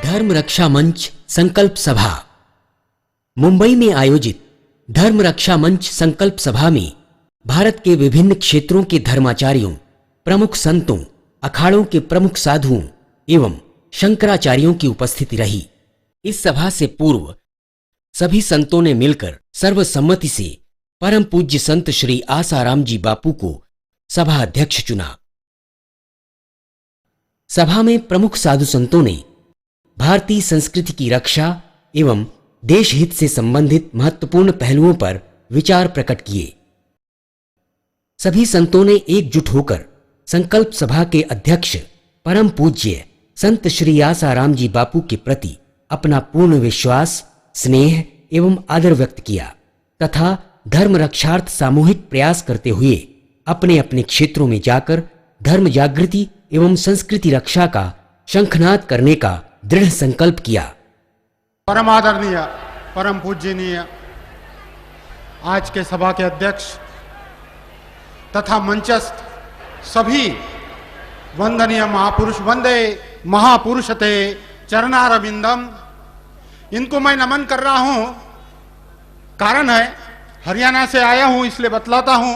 धर्म रक्षा मंच संकल्प सभा। मुंबई में आयोजित धर्म रक्षा मंच संकल्प सभा में भारत के विभिन्न क्षेत्रों के धर्माचार्यों, प्रमुख संतों, अखाड़ों के प्रमुख साधुओं एवं शंकराचार्यों की उपस्थिति रही। इस सभा से पूर्व सभी संतों ने मिलकर सर्वसम्मति से परम पूज्य संत श्री आसाराम जी बापू को सभा अध्यक्ष चुना। सभा में प्रमुख साधु संतों ने भारतीय संस्कृति की रक्षा एवं देश हित से संबंधित महत्वपूर्ण पहलुओं पर विचार प्रकट किए। सभी संतों ने एकजुट होकर संकल्प सभा के अध्यक्ष परम पूज्य संत श्री आसाराम जी बापू के प्रति अपना पूर्ण विश्वास, स्नेह एवं आदर व्यक्त किया तथा धर्म रक्षार्थ सामूहिक प्रयास करते हुए अपने अपने क्षेत्रों में जाकर धर्म जागृति एवं संस्कृति रक्षा का शंखनाद करने का दृढ़ संकल्प किया। परम आदरणीय, परम पूजनीय आज के सभा के अध्यक्ष तथा मंचस्थ सभी वंदनीय महापुरुष, वंदे महापुरुषते चरणारविंदम, इनको मैं नमन कर रहा हूं। कारण है हरियाणा से आया हूं इसलिए बतलाता हूं।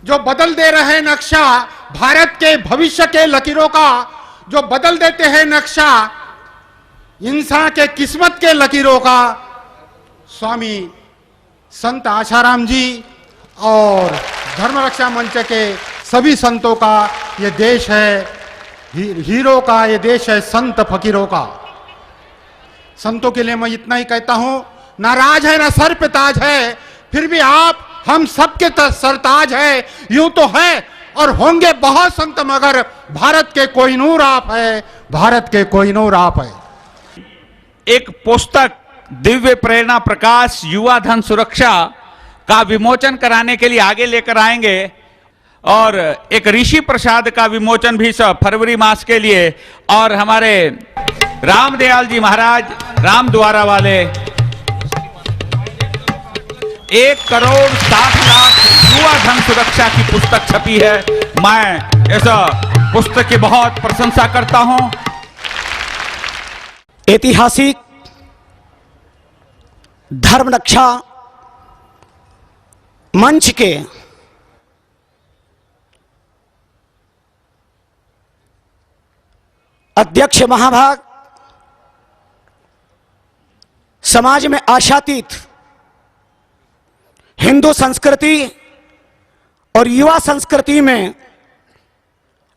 जो बदल दे रहे नक्शा भारत के भविष्य के लकीरों का, जो बदल देते हैं नक्शा इंसान के किस्मत के लकीरों का, स्वामी संत आसाराम जी और धर्म रक्षा मंच के सभी संतों का ये देश है, हीरो का ये देश है, संत फकीरों का। संतों के लिए मैं इतना ही कहता हूं, ना राज है ना सर पे ताज है, फिर भी आप हम सबके सरताज है। यूं तो है और होंगे बहुत संत, मगर भारत के कोहिनूर आप है, भारत के कोहिनूर आप है। एक पुस्तक दिव्य प्रेरणा प्रकाश युवा धन सुरक्षा का विमोचन कराने के लिए आगे लेकर आएंगे और एक ऋषि प्रसाद का विमोचन भी फरवरी मास के लिए, और हमारे रामदयाल जी महाराज राम द्वारा वाले 1,60,00,000 युवा धन सुरक्षा की पुस्तक छपी है। मैं इस पुस्तक की बहुत प्रशंसा करता हूं। ऐतिहासिक धर्म रक्षा मंच के अध्यक्ष महाभाग, समाज में आशातीत हिंदू संस्कृति और युवा संस्कृति में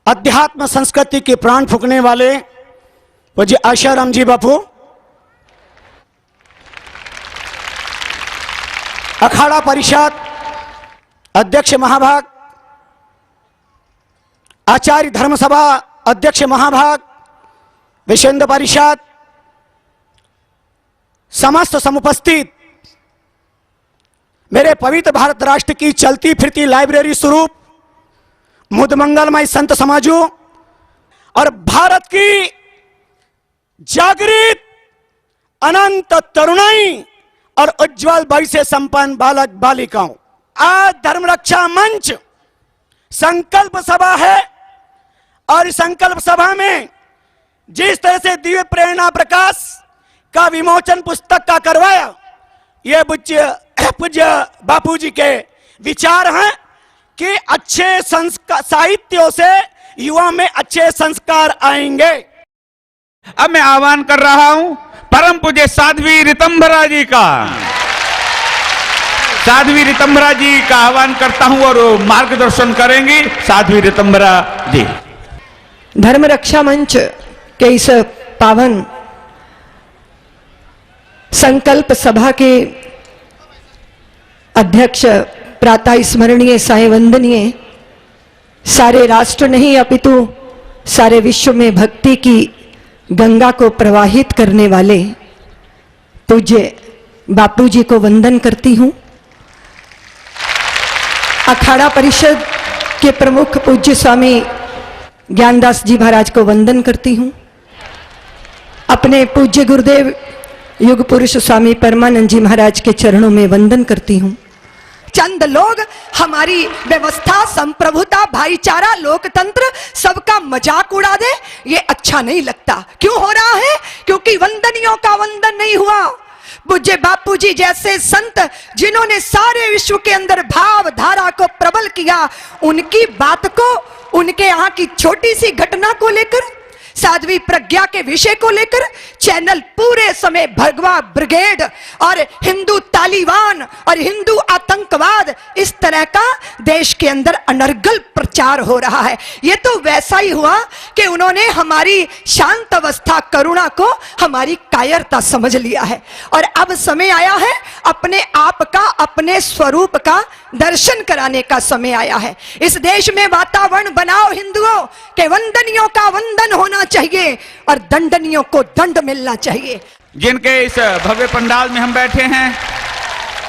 अध्यात्म संस्कृति के प्राण फूंकने वाले पूज्य आसाराम जी बापू, अखाड़ा परिषद अध्यक्ष महाभाग, आचार्य धर्म सभा अध्यक्ष महाभाग, विश्व परिषद, समस्त समुपस्थित मेरे पवित्र भारत राष्ट्र की चलती फिरती लाइब्रेरी स्वरूप मुदमंगलमय संत समाजों और भारत की जागृत अनंत तरुणाई और उज्जवल भविष्य से संपन्न बालक बालिकाओं, आज धर्म रक्षा मंच संकल्प सभा है और इस संकल्प सभा में जिस तरह से दिव्य प्रेरणा प्रकाश का विमोचन पुस्तक का करवाया, ये पूज्य बापू जी के विचार हैं कि अच्छे साहित्यों से युवा में अच्छे संस्कार आएंगे। अब मैं आह्वान कर रहा हूं परम पूज्य साध्वी ऋतंभरा जी का। साध्वी ऋतंभरा जी का आह्वान करता हूं और मार्गदर्शन करेंगी साध्वी ऋतंभरा जी। धर्म रक्षा मंच के इस पावन संकल्प सभा के अध्यक्ष प्रातः स्मरणीय साईं वंदनीय, सारे राष्ट्र नहीं अपितु सारे विश्व में भक्ति की गंगा को प्रवाहित करने वाले पूज्य बापू जी को वंदन करती हूं। अखाड़ा परिषद के प्रमुख पूज्य स्वामी ज्ञानदास जी महाराज को वंदन करती हूं। अपने पूज्य गुरुदेव युग पुरुष स्वामी परमानंद जी महाराज के चरणों में वंदन करती हूं। चंद लोग हमारी व्यवस्था, संप्रभुता, भाईचारा, लोकतंत्र सबका मजाक उड़ा दे, ये अच्छा नहीं लगता। क्यों हो रहा है? क्योंकि वंदनियों का वंदन नहीं हुआ। पूज्य बापू जी जैसे संत जिन्होंने सारे विश्व के अंदर भाव धारा को प्रबल किया, उनकी बात को, उनके यहाँ की छोटी सी घटना को लेकर, साध्वी प्रज्ञा के विषय को लेकर चैनल पूरे समय भगवा ब्रिगेड और हिंदू तालिबान और हिंदू आतंकवाद, इस तरह का देश के अंदर अनर्गल प्रचार हो रहा है। ये तो वैसा ही हुआ कि उन्होंने हमारी शांत अवस्था करुणा को हमारी कायरता समझ लिया है और अब समय आया है अपने आप का, अपने स्वरूप का दर्शन कराने का समय आया है। इस देश में वातावरण बनाओ हिंदुओं के वंदनियों का वंदन होना चाहिए और दंडनियों को दंड मिलना चाहिए। जिनके इस भव्य पंडाल में हम बैठे हैं,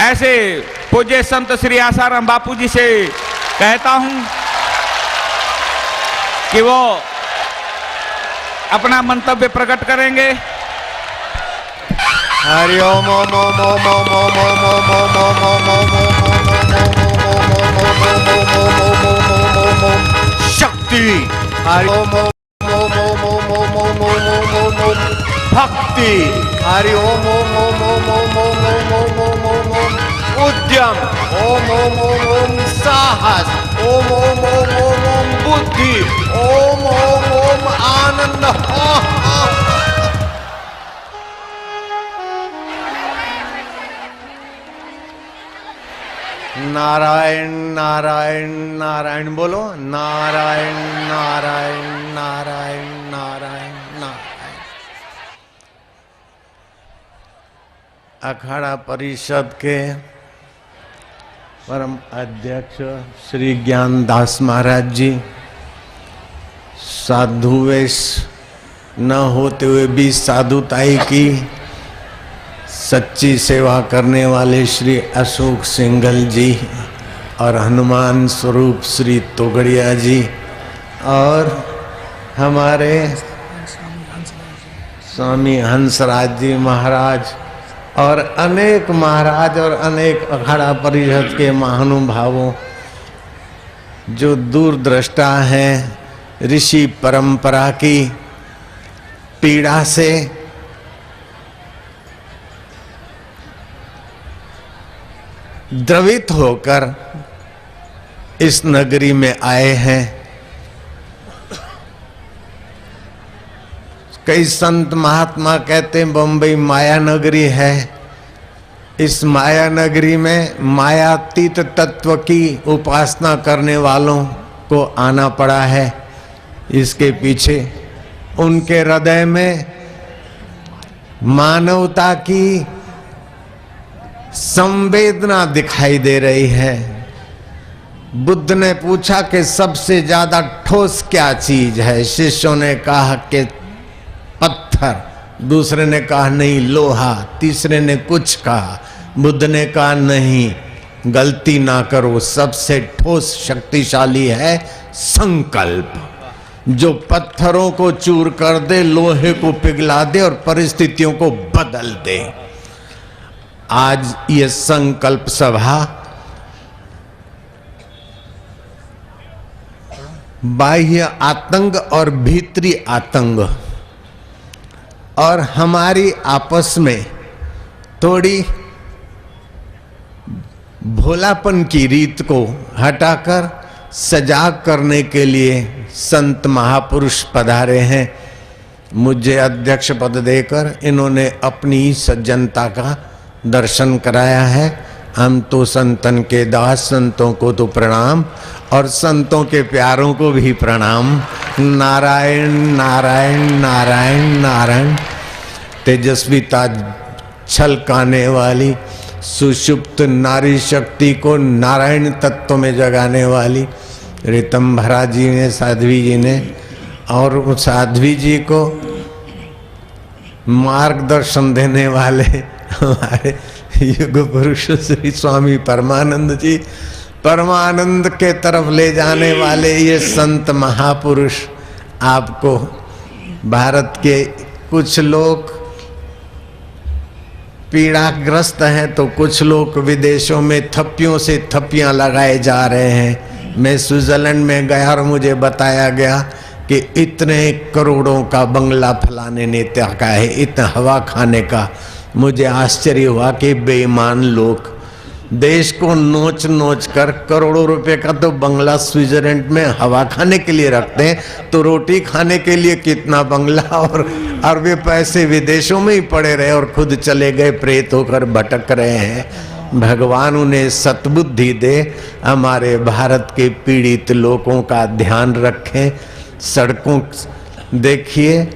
ऐसे पूज्य संत श्री आसाराम बापू जी से कहता हूं कि वो अपना मंतव्य प्रकट करेंगे। हरि ओम ओम ओम ओम ओम ओम ओम ओम ओम ओम ओम शक्ति, हरि ओम ओम ओम ओम ओम ओम ओम ओम भक्ति, हरि ओम ओम ओम ओम ओम ओम ओम ओम ओम ओम उद्यम, ओम ओम ओम ओम साहस, ओम ओम ओम ओम ओम बुद्धि, ओम ओम ओम आनंद। नारायण नारायण नारायण बोलो, नारायण नारायण नारायण नारायण नारायण। अखाड़ा परिषद के परम अध्यक्ष श्री ज्ञानदास महाराज जी, साधु वेश न होते हुए भी साधुताई की सच्ची सेवा करने वाले श्री अशोक सिंघल जी और हनुमान स्वरूप श्री तोगड़िया जी और हमारे स्वामी हंसराज जी महाराज और अनेक महाराज और अनेक अखाड़ा परिषद के महानुभावों जो दूरदृष्टा हैं, ऋषि परंपरा की पीड़ा से द्रवित होकर इस नगरी में आए हैं। कई संत महात्मा कहते हैं बम्बई माया नगरी है। इस माया नगरी में मायातीत तत्व की उपासना करने वालों को आना पड़ा है। इसके पीछे उनके हृदय में मानवता की संवेदना दिखाई दे रही है। बुद्ध ने पूछा कि सबसे ज्यादा ठोस क्या चीज है? शिष्यों ने कहा कि पत्थर, दूसरे ने कहा नहीं लोहा, तीसरे ने कुछ कहा। बुद्ध ने कहा नहीं, गलती ना करो, सबसे ठोस शक्तिशाली है संकल्प, जो पत्थरों को चूर कर दे, लोहे को पिघला दे और परिस्थितियों को बदल दे। आज ये संकल्प सभा बाह्य आतंक और भीतरी आतंक और हमारी आपस में थोड़ी भोलापन की रीत को हटाकर सजाग करने के लिए संत महापुरुष पधारे हैं। मुझे अध्यक्ष पद देकर इन्होंने अपनी सज्जनता का दर्शन कराया है। हम तो संतन के दास, संतों को तो प्रणाम और संतों के प्यारों को भी प्रणाम। नारायण नारायण नारायण नारायण। तेजस्विता छलकाने वाली सुषुप्त नारी शक्ति को नारायण तत्व में जगाने वाली ऋतंभरा जी ने, साध्वी जी ने, और उस साध्वी जी को मार्गदर्शन देने वाले हमारे युग पुरुष श्री स्वामी परमानंद जी, परमानंद के तरफ ले जाने वाले ये संत महापुरुष। आपको भारत के कुछ लोग पीड़ाग्रस्त हैं तो कुछ लोग विदेशों में थप्पियों से थप्पियां लगाए जा रहे हैं। मैं स्विट्जरलैंड में गया और मुझे बताया गया कि इतने करोड़ों का बंगला फलाने नेता का है, इतना हवा खाने का। मुझे आश्चर्य हुआ कि बेईमान लोग देश को नोच नोच कर करोड़ों रुपए का तो बंगला स्विट्जरलैंड में हवा खाने के लिए रखते हैं, तो रोटी खाने के लिए कितना बंगला और अरबे पैसे विदेशों में ही पड़े रहे और खुद चले गए, प्रेत होकर भटक रहे हैं। भगवान उन्हें सद्बुद्धि दे, हमारे भारत के पीड़ित लोगों का ध्यान रखें। सड़कों देखिए,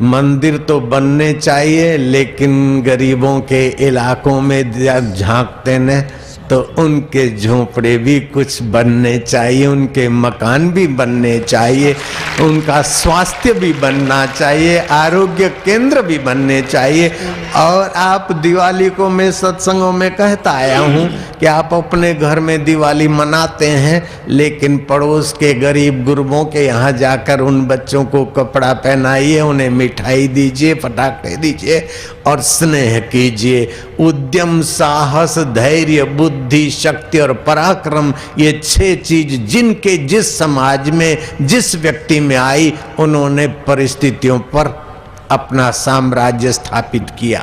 मंदिर तो बनने चाहिए, लेकिन गरीबों के इलाकों में जब झांकते न तो उनके झोंपड़े भी कुछ बनने चाहिए, उनके मकान भी बनने चाहिए, उनका स्वास्थ्य भी बनना चाहिए, आरोग्य केंद्र भी बनने चाहिए। और आप दिवाली को मैं सत्संगों में कहता आया हूँ कि आप अपने घर में दिवाली मनाते हैं, लेकिन पड़ोस के गरीब गुरबों के यहाँ जाकर उन बच्चों को कपड़ा पहनाइए, उन्हें मिठाई दीजिए, पटाखे दीजिए और स्नेह कीजिए। उद्यम, साहस, धैर्य, बुद्धि, शक्ति और पराक्रम, ये 6 चीज जिनके जिस समाज में जिस व्यक्ति में आई, उन्होंने परिस्थितियों पर अपना साम्राज्य स्थापित किया।